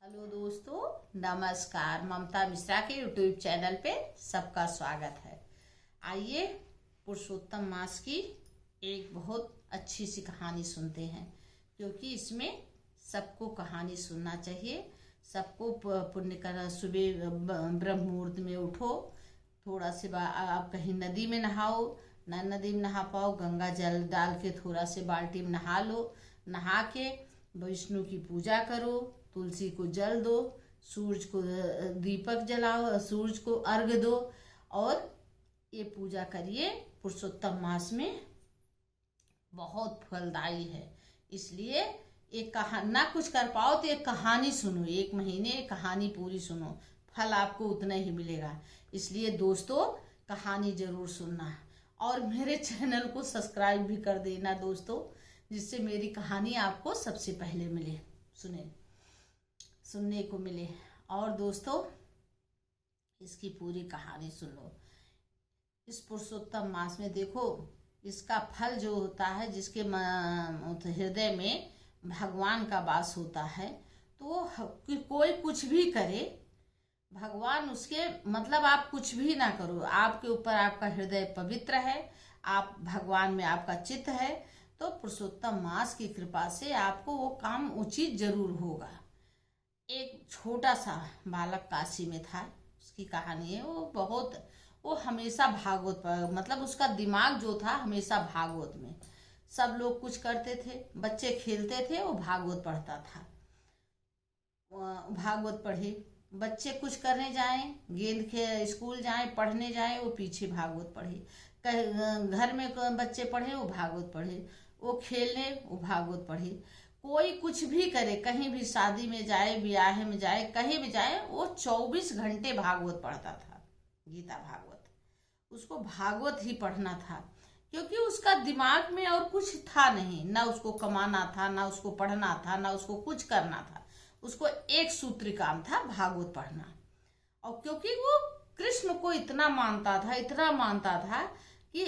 Hello दोस्तों, नमस्कार। ममता मिश्रा के यूट्यूब चैनल पे सबका स्वागत है। आइए पुरुषोत्तम मास की एक बहुत अच्छी सी कहानी सुनते हैं, क्योंकि इसमें सबको कहानी सुनना चाहिए। सबको पुण्य करना। सुबह ब्रह्म मुहूर्त में उठो, थोड़ा से आप कहीं नदी में नहाओ, नदी में नहा पाओ, गंगा जल डाल के थोड़ा से बाल्टी में नहा लो। नहा के विष्णु की पूजा करो, तुलसी को जल दो, सूरज को दीपक जलाओ, सूरज को अर्घ दो और ये पूजा करिए। पुरुषोत्तम मास में बहुत फलदायी है। इसलिए एक ना कुछ कर पाओ तो एक कहानी सुनो, एक महीने कहानी पूरी सुनो, फल आपको उतना ही मिलेगा। इसलिए दोस्तों, कहानी जरूर सुनना और मेरे चैनल को सब्सक्राइब भी कर देना दोस्तों, जिससे मेरी कहानी आपको सबसे पहले मिले, सुनने को मिले। और दोस्तों, इसकी पूरी कहानी सुन लो। इस पुरुषोत्तम मास में देखो, इसका फल जो होता है, जिसके हृदय में भगवान का वास होता है, तो कोई कुछ भी करे, भगवान उसके मतलब आप कुछ भी ना करो, आपके ऊपर आपका हृदय पवित्र है, आप भगवान में आपका चित्त है, तो पुरुषोत्तम मास की कृपा से आपको वो काम उचित जरूर होगा। एक छोटा सा बालक काशी में था, उसकी कहानी है। वो हमेशा भागवत मतलब उसका दिमाग जो था हमेशा भागवत में। सब लोग कुछ करते थे, बच्चे खेलते थे, वो भागवत पढ़ता था। भागवत पढ़े, बच्चे कुछ करने जाएं, गेंद के स्कूल जाएं, पढ़ने जाएं, वो पीछे भागवत पढ़े। घर में बच्चे पढ़े, वो भागवत पढ़े, वो खेलने, वो भागवत पढ़े। कोई कुछ भी करे, कहीं भी शादी में जाए, ब्याह में जाए, कहीं भी जाए, वो 24 घंटे भागवत पढ़ता था। गीता भागवत, उसको भागवत ही पढ़ना था, क्योंकि उसका दिमाग में और कुछ था नहीं, ना उसको कमाना था, ना उसको पढ़ना था, ना उसको कुछ करना था। उसको एक सूत्री काम था, भागवत पढ़ना। और क्योंकि वो कृष्ण को इतना मानता था कि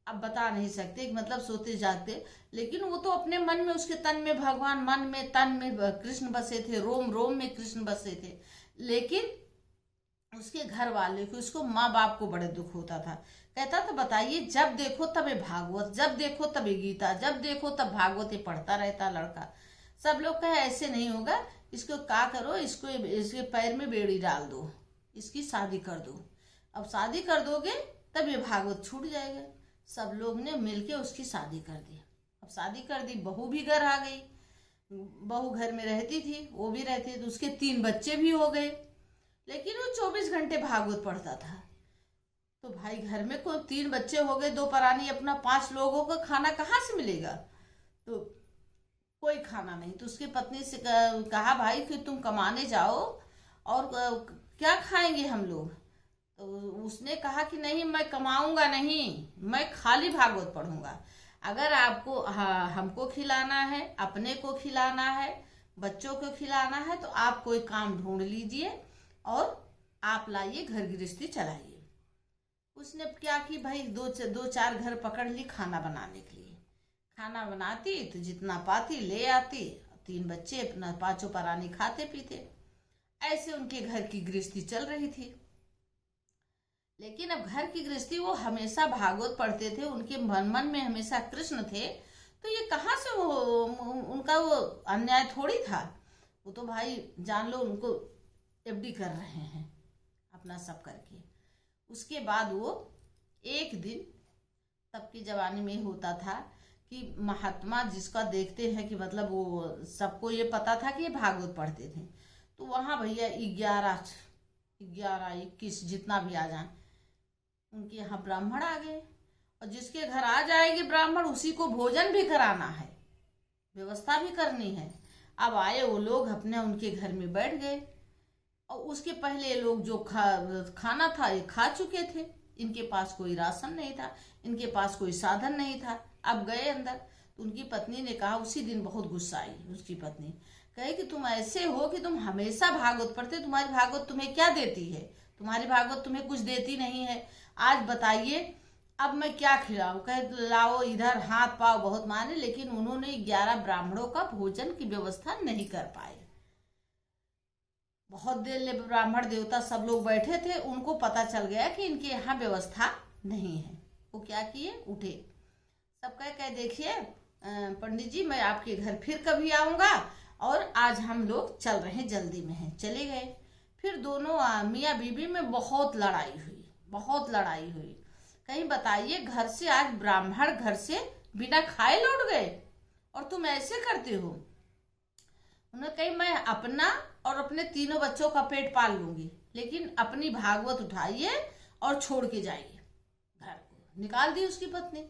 अब बता नहीं सकते, मतलब सोते जागते, लेकिन वो तो अपने मन में, उसके तन में भगवान, मन में तन में कृष्ण बसे थे, रोम रोम में कृष्ण बसे थे। लेकिन उसके घर वाले को, उसको माँ बाप को बड़े दुख होता था। कहता था, बताइए, जब देखो तब ये भागवत, जब देखो तब ये गीता, जब देखो तब भागवत, ये पढ़ता रहता लड़का। सब लोग कहे ऐसे नहीं होगा, इसको क्या करो, इसके पैर में बेड़ी डाल दो, इसकी शादी कर दो। अब शादी कर दोगे तब ये भागवत छूट जाएगा। सब लोग ने मिलके उसकी शादी कर दी। अब शादी कर दी, बहू भी घर आ गई। बहू घर में रहती थी, वो भी रहती थी, उसके 3 बच्चे भी हो गए। लेकिन वो 24 घंटे भागवत पढ़ता था। तो भाई, घर में कोई 3 बच्चे हो गए, 2 परानी, अपना 5 लोगों का खाना कहाँ से मिलेगा? तो कोई खाना नहीं। तो उसकी पत्नी से कहा, भाई कि तुम कमाने जाओ और क्या खाएंगे हम लोग? तो उसने कहा कि नहीं, मैं कमाऊंगा नहीं, मैं खाली भागवत पढ़ूंगा। अगर आपको हमको खिलाना है, अपने को खिलाना है, बच्चों को खिलाना है, तो आप कोई काम ढूंढ लीजिए और आप लाइए, घर गृहस्थी चलाइए। उसने क्या कि भाई, दो चार घर पकड़ ली खाना बनाने के लिए। खाना बनाती तो जितना पाती ले आती, 3 बच्चे अपना 5 परानी खाते पीते। ऐसे उनके घर की गृहस्थी चल रही थी। लेकिन अब घर की गृहस्थी, वो हमेशा भागवत पढ़ते थे, उनके मन में हमेशा कृष्ण थे, तो ये कहाँ से उनका वो अन्याय थोड़ी था। वो तो भाई जान लो, उनको एफडी कर रहे हैं अपना सब करके। उसके बाद वो एक दिन, तब की जवानी में होता था कि महात्मा जिसका देखते हैं कि मतलब वो सबको ये पता था कि ये भागवत पढ़ते थे, तो वहाँ भैया 11, 21 जितना भी आ जाए, उनके यहाँ ब्राह्मण आ गए। और जिसके घर आ जाएंगे ब्राह्मण, उसी को भोजन भी कराना है, व्यवस्था भी करनी है। अब आए वो लोग, अपने उनके घर में बैठ गए। और उसके पहले ये लोग जो खाना था ये खा चुके थे। इनके पास कोई राशन नहीं था, इनके पास कोई साधन नहीं था। अब गए अंदर, तो उनकी पत्नी ने कहा, उसी दिन बहुत गुस्सा आई उसकी पत्नी, कहे कि तुम ऐसे हो कि तुम हमेशा भागवत पढ़ते, तुम्हारी भागवत तुम्हें क्या देती है? तुम्हारी भागवत तुम्हें कुछ देती नहीं है। आज बताइए, अब मैं क्या खिलाऊं? कहे लाओ इधर, हाथ पाव बहुत माने, लेकिन उन्होंने 11 ब्राह्मणों का भोजन की व्यवस्था नहीं कर पाए। बहुत देर ले ब्राह्मण देवता सब लोग बैठे थे, उनको पता चल गया कि इनके यहाँ व्यवस्था नहीं है। वो क्या किए, उठे, सब कह देखिए पंडित जी मैं आपके घर फिर कभी आऊँगा, और आज हम लोग चल रहे हैं, जल्दी में हैं। चले गए। फिर दोनों मियाँ बीबी में बहुत लड़ाई हुई, बहुत लड़ाई हुई। कहीं बताइए, घर से आज ब्राह्मण घर से बिना खाए लौट गए और तुम ऐसे करते हो। उन्होंने कही मैं अपना और अपने तीनों बच्चों का पेट पाल लूंगी, लेकिन अपनी भागवत उठाइए और छोड़ के जाइए घर को। निकाल दी उसकी पत्नी।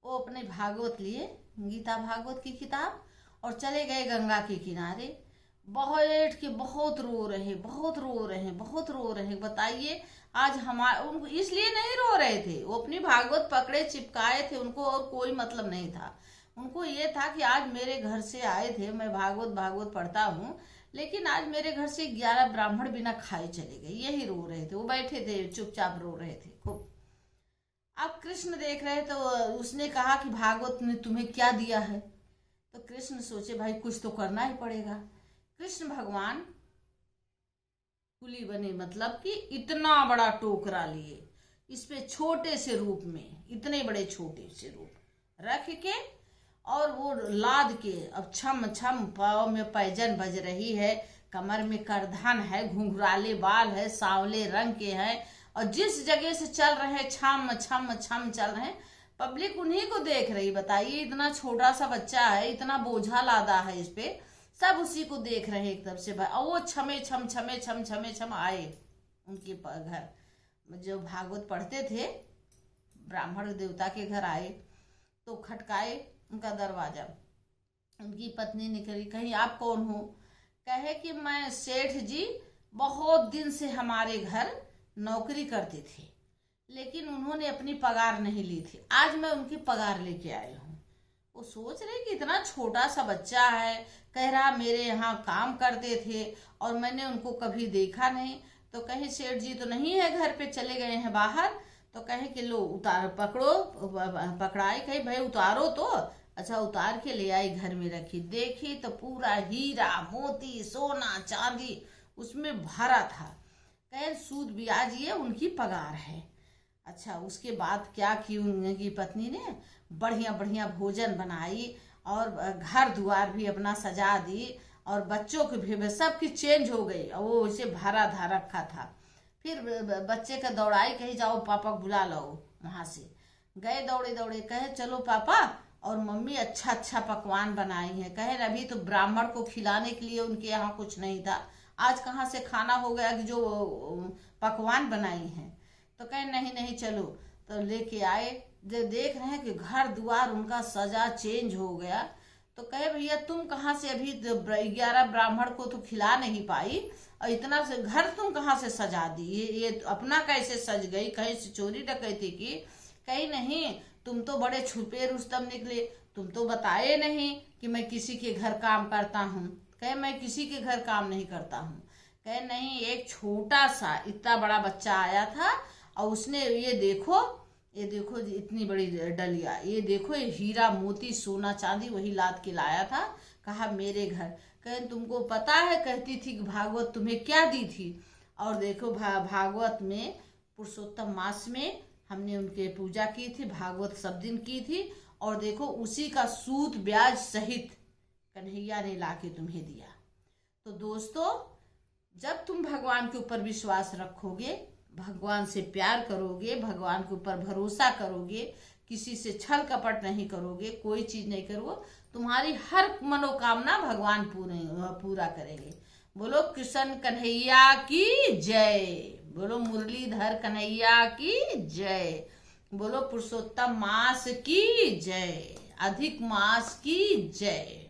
वो अपने भागवत लिए, गीता भागवत की किताब, और चले गए गंगा के किनारे। बैठ के बहुत रो रहे, बहुत रो रहे, बहुत रो रहे। बताइए, आज हमारे उनको इसलिए नहीं रो रहे थे, वो अपनी भागवत पकड़े चिपकाए थे, उनको और कोई मतलब नहीं था। उनको ये था कि आज मेरे घर से आए थे, मैं भागवत पढ़ता हूँ, लेकिन आज मेरे घर से 11 ब्राह्मण बिना खाए चले गए। यही रो रहे थे, वो बैठे थे चुपचाप रो रहे थे खूब। अब कृष्ण देख रहे तो उसने कहा कि भागवत ने तुम्हें क्या दिया है। तो कृष्ण सोचे भाई कुछ तो करना ही पड़ेगा। कृष्ण भगवान कुली बने, मतलब कि इतना बड़ा टोकरा लिए, इस पे छोटे से रूप में, इतने बड़े छोटे से रूप रख के, और वो लाद के, अब छम छम पाँव में पैजन बज रही है, कमर में करधन है, घुंघराले बाल है, सांवले रंग के हैं, और जिस जगह से चल रहे हैं छम छम छम चल रहे हैं। पब्लिक उन्हीं को देख रही। बताइए, इतना छोटा सा बच्चा है, इतना बोझा लादा है इस पे, सब उसी को देख रहे एकदम से। भाई, और वो छमे छम छमे छम छमे छम आए उनके घर। जो भागवत पढ़ते थे ब्राह्मण देवता के घर आए तो खटकाए उनका दरवाजा। उनकी पत्नी निकली, कहीं आप कौन हो? कहे कि मैं सेठ जी, बहुत दिन से हमारे घर नौकरी करते थे, लेकिन उन्होंने अपनी पगार नहीं ली थी, आज मैं उनकी पगार लेके आई हूँ। वो सोच रहे कि इतना छोटा सा बच्चा है, कह रहा मेरे यहाँ काम करते थे और मैंने उनको कभी देखा नहीं। तो कहे सेठ जी तो नहीं है घर पे, चले गए हैं बाहर। तो कहे कि लो उतार, पकड़ो, पकड़ाई, कहे भाई उतारो तो। अच्छा, उतार के ले आई, घर में रखी, देखी तो पूरा हीरा मोती सोना चांदी उसमें भरा था। कहे सूद ब्याज ये उनकी पगार है। अच्छा, उसके बाद क्या की उनकी पत्नी ने, बढ़िया बढ़िया भोजन बनाई और घर द्वार भी अपना सजा दी, और बच्चों की भी सबकी चेंज हो गई, और वो उसे भरा धा रखा था। फिर बच्चे का दौड़ाई, कही जाओ पापा को बुला लो। वहां से गए दौड़े दौड़े, कहे चलो पापा, और मम्मी अच्छा अच्छा पकवान बनाई है। कहे अभी तो ब्राह्मण को खिलाने के लिए उनके यहाँ कुछ नहीं था, आज कहाँ से खाना हो गया कि जो पकवान बनाई हैं। तो कहे नहीं नहीं चलो। तो लेके आए, देख रहे हैं कि घर द्वार उनका सजा चेंज हो गया। तो कहे भैया तुम कहाँ से, अभी 11 ब्राह्मण को तो खिला नहीं पाई, और इतना से घर तुम कहाँ से सजा दी, ये अपना कैसे सज गई, कहीं से चोरी डकैती की? कहीं नहीं, तुम तो बड़े छुपे रुस्तम निकले, तुम तो बताए नहीं कि मैं किसी के घर काम करता हूँ। कहे मैं किसी के घर काम नहीं करता हूँ। कहे नहीं, एक छोटा सा इतना बड़ा बच्चा आया था, और उसने ये देखो इतनी बड़ी डलिया, ये देखो ये हीरा मोती सोना चांदी वही लाद के लाया था, कहा मेरे घर। कहे तुमको पता है, कहती थी कि भागवत तुम्हें क्या दी थी, और देखो भागवत में पुरुषोत्तम मास में हमने उनके पूजा की थी, भागवत सब दिन की थी, और देखो उसी का सूद ब्याज सहित कन्हैया ने लाके तुम्हें दिया। तो दोस्तों, जब तुम भगवान के ऊपर विश्वास रखोगे, भगवान से प्यार करोगे, भगवान के ऊपर भरोसा करोगे, किसी से छल कपट नहीं करोगे, कोई चीज नहीं करोगे, तुम्हारी हर मनोकामना भगवान पूरा करेंगे। बोलो कृष्ण कन्हैया की जय, बोलो मुरलीधर कन्हैया की जय, बोलो पुरुषोत्तम मास की जय, अधिक मास की जय।